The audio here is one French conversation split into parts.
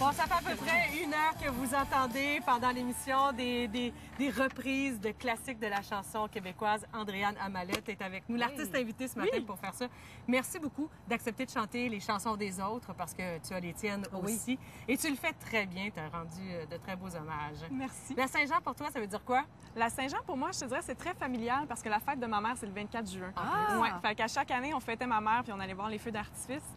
Bon, ça fait à peu près 1 heure que vous entendez pendant l'émission des reprises de classiques de la chanson québécoise. Andréane Amalette est avec nous, l'artiste invitée ce matin pour faire ça. Merci beaucoup d'accepter de chanter les chansons des autres parce que tu as les tiennes aussi. Et tu le fais très bien, tu as rendu de très beaux hommages. Merci. La Saint-Jean, pour toi, ça veut dire quoi? La Saint-Jean, pour moi, je te dirais, c'est très familial parce que la fête de ma mère, c'est le 24 juin. Ah! Ouais, fait qu'à chaque année, on fêtait ma mère puis on allait voir les feux d'artifice.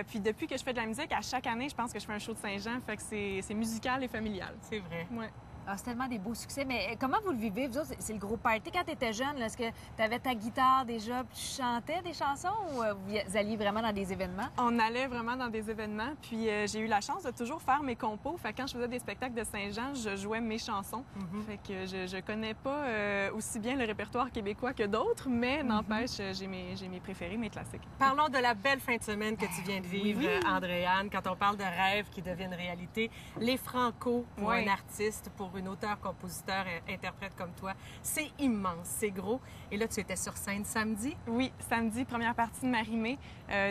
Puis depuis que je fais de la musique, à chaque année, je pense que je fais un show de Saint-Jean. Fait que c'est musical et familial. C'est vrai. Ouais. Ah, c'est tellement des beaux succès. Mais comment vous le vivez? Vous autres, c'est le gros party. Quand tu étais jeune, est-ce que tu avais ta guitare déjà puis tu chantais des chansons ou vous alliez vraiment dans des événements? On allait vraiment dans des événements. Puis j'ai eu la chance de toujours faire mes compos. Fait que quand je faisais des spectacles de Saint-Jean, je jouais mes chansons. Fait que je connais pas aussi bien le répertoire québécois que d'autres, mais n'empêche, j'ai mes préférés, mes classiques. Parlons de la belle fin de semaine que tu viens de vivre, Andréane, quand on parle de rêves qui deviennent réalité. Les Franco, pour un artiste, pour une auteure, compositeur, interprète comme toi, c'est immense, c'est gros. Et là, tu étais sur scène samedi? Oui, samedi, première partie de Marie-Mé.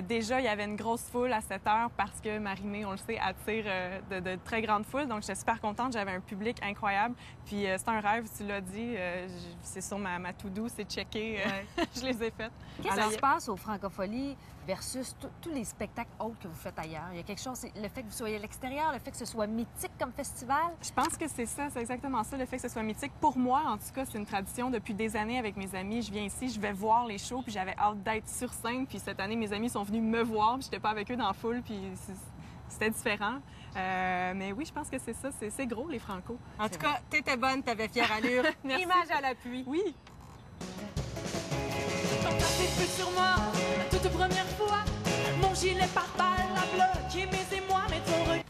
Déjà, il y avait une grosse foule à 7 heures parce que Marie-Mé, on le sait, attire de très grandes foules. Donc, j'étais super contente. J'avais un public incroyable. Puis, c'est un rêve, tu l'as dit. C'est sur ma to-do, c'est checké. Je les ai faites. Qu'est-ce qui se passe au Francophonie versus tous les spectacles autres que vous faites ailleurs? Il y a quelque chose, le fait que vous soyez à l'extérieur, le fait que ce soit mythique comme festival? Je pense que c'est ça, c'est exactement ça, le fait que ce soit mythique. Pour moi, en tout cas, c'est une tradition depuis des années avec mes amis. Je viens ici, je vais voir les shows, puis j'avais hâte d'être sur scène. Puis cette année, mes amis sont venus me voir, puis j'étais pas avec eux dans la foule, puis c'était différent. Mais oui, je pense que c'est ça, c'est gros, les Franco. En tout cas, t'étais bonne, t'avais fière allure. Image à l'appui. Oui. Quand t'as fait feu sur moi, la toute première fois, mon gilet pare-balles a bloqué mes émois, mais ton regard.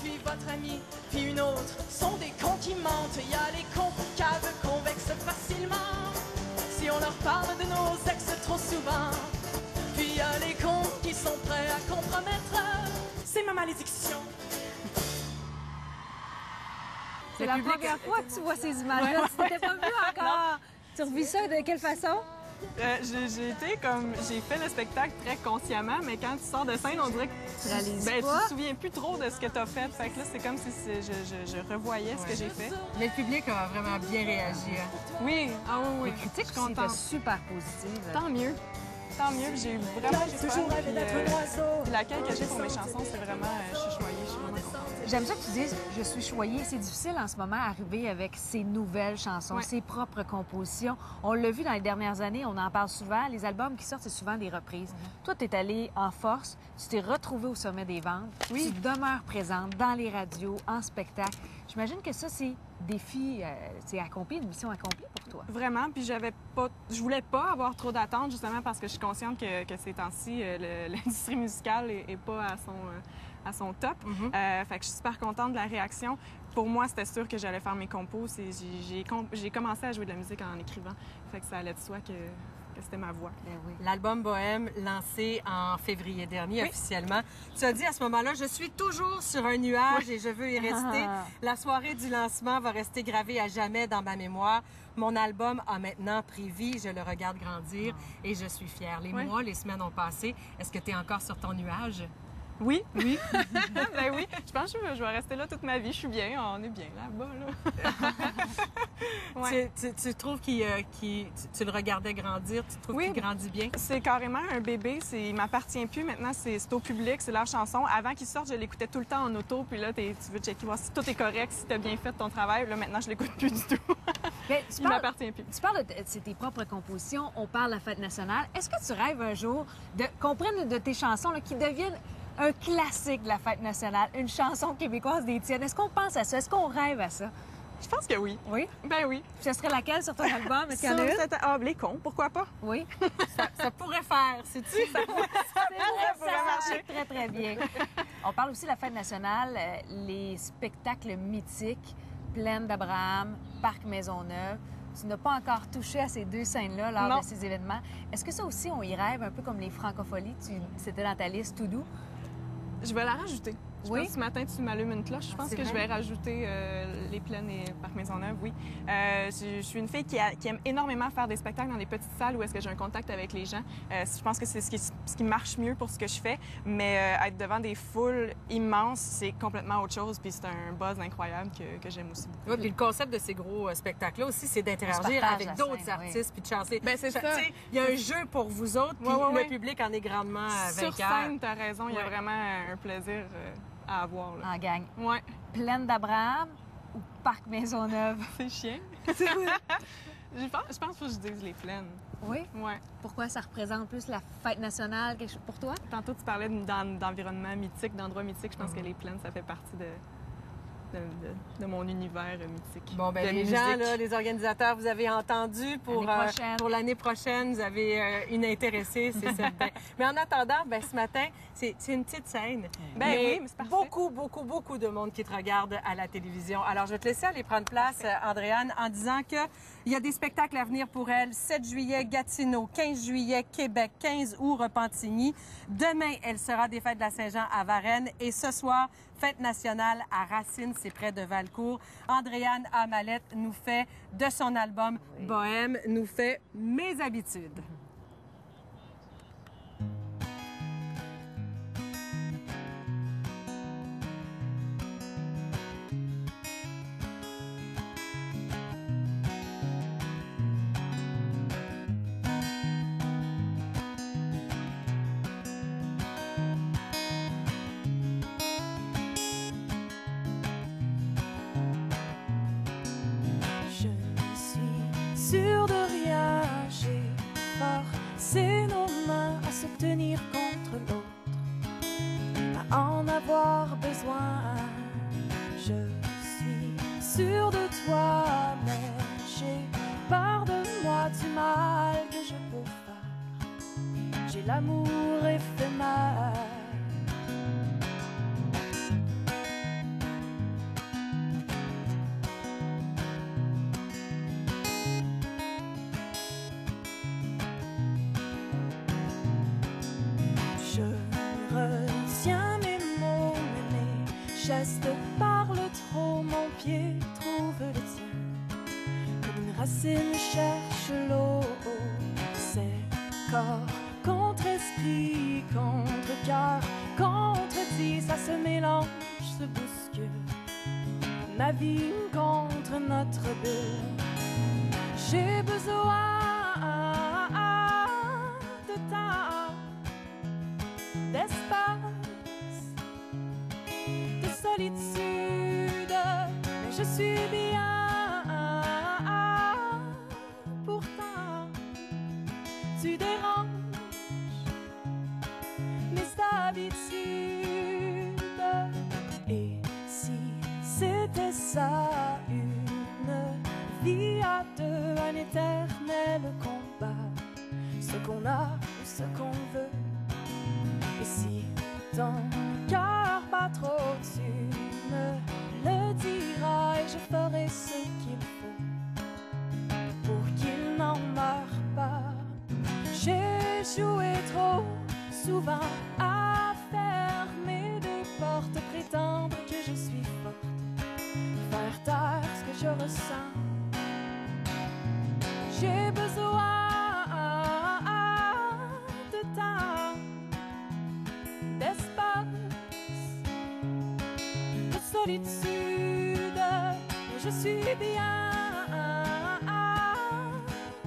Puis votre ami, puis une autre, sont des cons qui mentent. Y a les cons caves convexes facilement, si on leur parle de nos ex trop souvent. Puis y a les cons qui sont prêts à compromettre, c'est ma malédiction. C'est la première fois que tu vois ces images-là. Tu t'étais pas vu encore. Tu revis ça de quelle façon? J'ai fait le spectacle très consciemment, mais quand tu sors de scène, on dirait que Tu réalises tu pas. te souviens plus trop de ce que tu as fait. Fait que là, c'est comme si je revoyais ce que j'ai fait. Mais le public a vraiment bien réagi. Hein? Oui, ah oui. Les critiques je suis aussi étaient contente. super positives. Tant mieux. Tant mieux. J'ai vraiment du fun. Toujours rêvé d'être un oiseau. Puis l'accueil que j'ai pour mes chansons, c'est vraiment, je suis choyée, je suis vraiment contente. J'aime ça que tu dises « je suis choyée ». C'est difficile en ce moment d'arriver avec ses nouvelles chansons, ses propres compositions. On l'a vu dans les dernières années, on en parle souvent. Les albums qui sortent, c'est souvent des reprises. Toi, tu es allée en force, tu t'es retrouvée au sommet des ventes. Tu demeures présente dans les radios, en spectacle. J'imagine que ça, c'est défi, c'est accompli, une mission accomplie pour toi. Vraiment, puis je voulais pas avoir trop d'attentes justement parce que je suis consciente que ces temps-ci, l'industrie musicale est pas à son top. Fait que je suis super contente de la réaction. Pour moi, c'était sûr que j'allais faire mes compos. J'ai commencé à jouer de la musique en écrivant. Fait que ça allait de soi que c'était ma voix. Ben oui. L'album Bohème, lancé en février dernier officiellement. Tu as dit à ce moment-là, je suis toujours sur un nuage et je veux y rester. La soirée du lancement va rester gravée à jamais dans ma mémoire. Mon album a maintenant pris vie, je le regarde grandir et je suis fière. Les mois, les semaines ont passé. Est-ce que tu es encore sur ton nuage? Oui. Ben oui. Je pense que je vais rester là toute ma vie. Je suis bien. On est bien là-bas, là. Tu trouves tu le regardais grandir? Tu trouves qu'il grandit bien? C'est carrément un bébé. Il m'appartient plus. Maintenant, c'est au public. C'est leur chanson. Avant qu'il sorte, je l'écoutais tout le temps en auto. Puis là, tu veux checker, voir si tout est correct, si tu as bien fait ton travail. Là, maintenant, je l'écoute plus du tout. Il m'appartient plus. Tu parles de tes propres compositions. On parle de la fête nationale. Est-ce que tu rêves un jour qu'on prenne de tes chansons là, qui deviennent un classique de la fête nationale, une chanson québécoise des tiennes? Est-ce qu'on pense à ça? Est-ce qu'on rêve à ça? Je pense que oui. Oui? Ben oui. Ce serait laquelle sur ton album? Est-ce qu'il y en a une? Les cons, pourquoi pas? Oui. Ça pourrait faire, sais-tu? Ça pourrait marcher très, très bien. On parle aussi de la fête nationale, les spectacles mythiques, Plaine d'Abraham, Parc Maisonneuve. Tu n'as pas encore touché à ces deux scènes-là lors de ces événements. Est-ce que ça aussi, on y rêve un peu comme les Francopholies? C'était dans ta liste tout doux? Je vais la rajouter. Je pense que ce matin, tu m'allumes une cloche. Je pense que je vais rajouter les plaines et Parc Maisonneuve, oui. Je suis une fille qui aime énormément faire des spectacles dans des petites salles où est-ce que j'ai un contact avec les gens. Je pense que c'est ce qui marche mieux pour ce que je fais. Mais être devant des foules immenses, c'est complètement autre chose. Puis c'est un buzz incroyable que j'aime aussi beaucoup. Oui, puis le concept de ces gros spectacles-là aussi, c'est d'interagir avec d'autres artistes puis de chanter. Ben, c'est ça. Il y a un jeu pour vous autres, puis le public en est grandement vainqueur. Sur scène, tu as raison. Il y a vraiment un plaisir à avoir. Là. En gang. Ouais. Plaine d'Abraham ou Parc Maisonneuve? C'est chiant. je pense que je dise les plaines. Oui? Ouais. Pourquoi ça représente plus la fête nationale, quelque chose pour toi? Tantôt, tu parlais d'environnement mythique, d'endroits mythiques. Je pense que les plaines, ça fait partie de mon univers mythique. Bon, ben les gens, là, les organisateurs, vous avez entendu pour l'année prochaine, vous avez une intéressée, c'est certain. Mais en attendant, ben, ce matin, c'est une petite scène. Ben oui, mais c'est parfait. Beaucoup de monde qui te regarde à la télévision. Alors, je vais te laisser aller prendre place, Andréane, en disant qu'il y a des spectacles à venir pour elle. 7 juillet, Gatineau. 15 juillet, Québec. 15 août, Repentigny. Demain, elle sera des Fêtes de la Saint-Jean à Varennes. Et ce soir, Fête nationale à Racine, c'est près de Valcourt. Andréane Amalette nous fait, de son album Bohème, nous fait Mes habitudes. Sûr de rien, j'ai forcé nos mains à se tenir contre l'autre, à en avoir besoin. Je suis sûre de toi, mais j'ai peur de moi, du mal que je peux faire. J'ai l'amour éphémère. Je retiens mes mots, mais mes gestes parlent trop. Mon pied trouve le tien, comme une racine cherche l'eau. C'est corps contre esprit, contre cœur, contre dit, ça se mélange, se bouscule. Ma vie contre notre bulle. J'ai besoin de temps, d'espace, de solitude, mais je suis bien. Pourtant, tu déranges mes habitudes. Et si c'était ça, une vie à deux, un éternel combat, ce qu'on a ou ce qu'on veut. Et si ton cœur bat trop, tu me le diras et je ferai ce qu'il faut pour qu'il n'en meure pas. J'ai joué trop souvent à fermer des portes, prétendre que je suis forte, faire taire ce que je ressens. J'ai besoin de temps, d'espace, de solitude, mais je suis bien.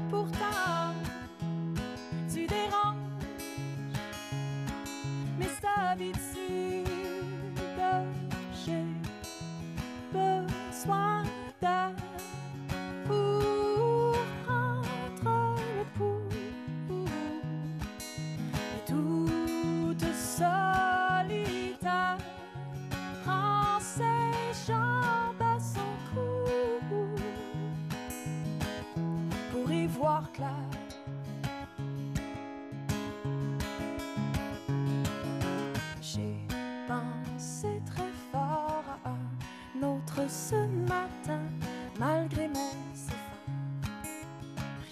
Pourtant, tu déranges mes habitudes. J'ai besoin d'aide pour prendre le pouls. Et toute solitaire prend ses jambes à son cou pour y voir clair. J'ai pensé très fort à un autre ce matin, malgré mes efforts.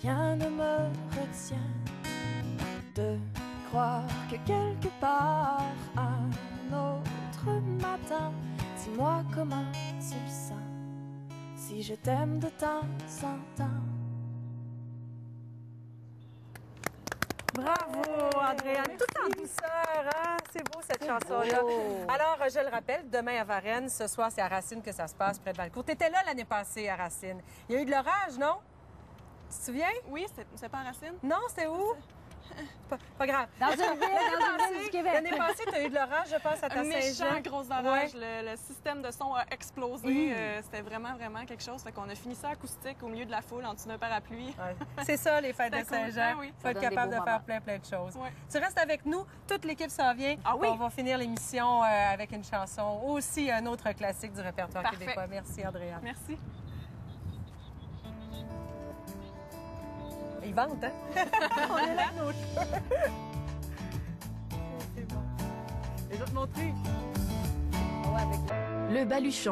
Rien ne me retient de croire que quelque part un autre matin Dis-moi comment tu le sens, si je t'aime de temps en temps. Bravo, Andréane, tout en douceur, hein? C'est beau cette chanson-là. Alors, je le rappelle, demain à Varennes, ce soir, c'est à Racine que ça se passe, près de Valcourt. Tu étais là l'année passée à Racine. Il y a eu de l'orage, non? Tu te souviens? Oui, c'est pas Racine? Non, c'était où? Pas grave. Dans une ville du Québec. L'année passée, tu as eu de l'orage, je pense, à ta Un méchant Saint-Jean. gros orage. Le système de son a explosé. C'était vraiment, vraiment quelque chose. Fait qu'on a fini ça acoustique au milieu de la foule en dessous d'un parapluie. Ouais. C'est ça, les fêtes de C'était cool. Saint-Jean. Ah oui. Faut être donne des capable beaux de faire moments. plein de choses. Ouais. Tu restes avec nous. Toute l'équipe s'en vient. Ah oui? On va finir l'émission avec une chanson, aussi un autre classique du répertoire Parfait. québécois. Merci, Andréane. Merci. Ils vendent, hein? On est là avec nos cheveux. C'est bon. Les autres non plus. Le Baluchon.